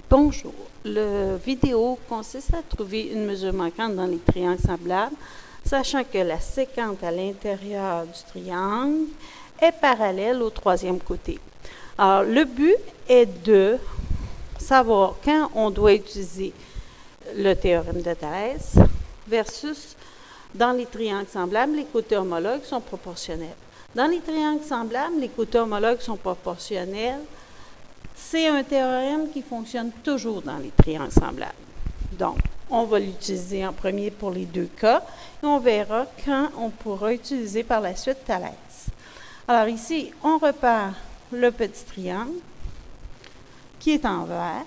Bonjour. La vidéo consiste à trouver une mesure manquante dans les triangles semblables, sachant que la séquente à l'intérieur du triangle est parallèle au troisième côté. Alors, le but est de savoir quand on doit utiliser le théorème de Thalès versus dans les triangles semblables, les côtés homologues sont proportionnels. Dans les triangles semblables, les côtés homologues sont proportionnels. C'est un théorème qui fonctionne toujours dans les triangles semblables. Donc, on va l'utiliser en premier pour les deux cas et on verra quand on pourra utiliser par la suite Thalès. Alors ici, on repère le petit triangle qui est en vert.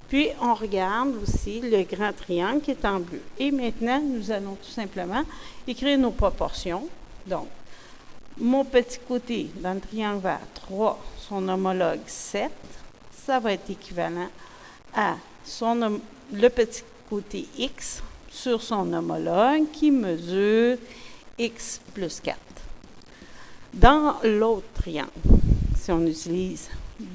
Puis, on regarde aussi le grand triangle qui est en bleu. Et maintenant, nous allons tout simplement écrire nos proportions. Donc, mon petit côté dans le triangle vert 3, son homologue 7, ça va être équivalent à le petit côté x sur son homologue qui mesure x plus 4. Dans l'autre triangle, si on utilise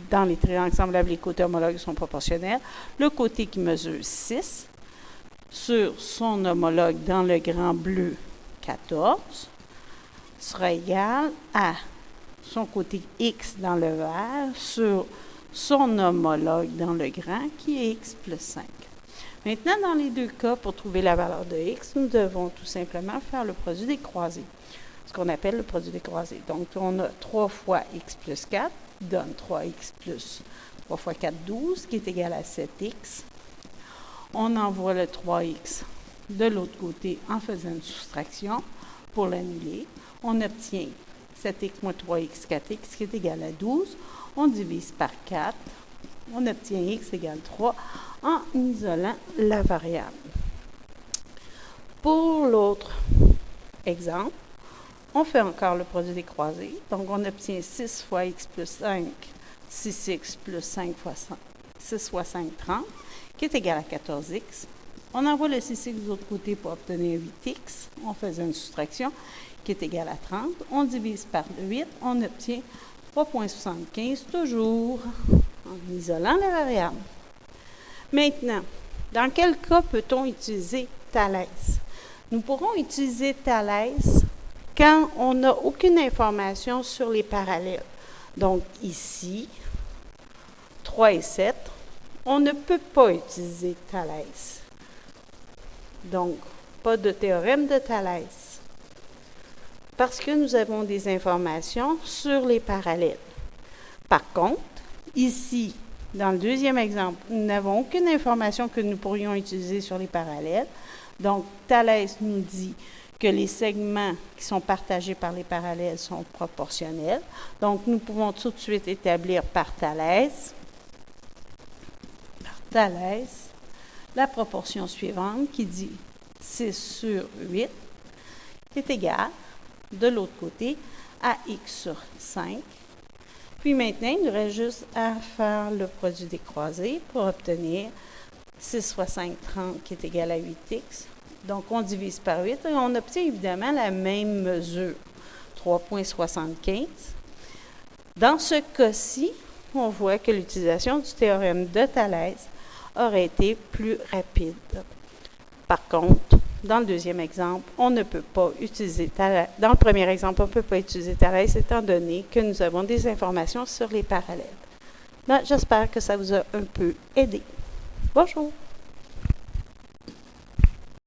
dans les triangles semblables, les côtés homologues sont proportionnels, le côté qui mesure 6 sur son homologue dans le grand bleu 14 sera égal à son côté x dans le vert sur son homologue dans le grand qui est x plus 5. Maintenant, dans les deux cas, pour trouver la valeur de x, nous devons tout simplement faire le produit des croisés, ce qu'on appelle le produit des croisés. Donc, on a 3 fois x plus 4 donne 3x plus 3 fois 4, 12, qui est égal à 7x. On envoie le 3x de l'autre côté en faisant une soustraction pour l'annuler. On obtient 7x moins 3x, 4x, qui est égal à 12. On divise par 4. On obtient x égale 3 en isolant la variable. Pour l'autre exemple, on fait encore le produit des croisés. Donc, on obtient 6 fois x plus 5, 6x plus 5 fois 5, 6 fois 5, 30, qui est égal à 14x. On envoie le 6x de l'autre côté pour obtenir 8x. On fait une soustraction qui est égale à 30. On divise par 8. On obtient 3,75, toujours en isolant la variable. Maintenant, dans quel cas peut-on utiliser Thalès? Nous pourrons utiliser Thalès quand on n'a aucune information sur les parallèles. Donc ici, 3 et 7, on ne peut pas utiliser Thalès. Donc, pas de théorème de Thalès. Parce que nous avons des informations sur les parallèles. Par contre, ici, dans le deuxième exemple, nous n'avons aucune information que nous pourrions utiliser sur les parallèles. Donc, Thalès nous dit que les segments qui sont partagés par les parallèles sont proportionnels. Donc, nous pouvons tout de suite établir par Thalès la proportion suivante qui dit 6 sur 8 est égal, de l'autre côté, à x sur 5. Puis maintenant, il nous reste juste à faire le produit des croisés pour obtenir 6 fois 5, 30, qui est égal à 8x. Donc, on divise par 8 et on obtient évidemment la même mesure, 3,75. Dans ce cas-ci, on voit que l'utilisation du théorème de Thalès aurait été plus rapide. Par contre, dans le deuxième exemple, on ne peut pas utiliser Thalès. Dans le premier exemple, on ne peut pas utiliser Thalès étant donné que nous avons des informations sur les parallèles. J'espère que ça vous a un peu aidé. Bonjour!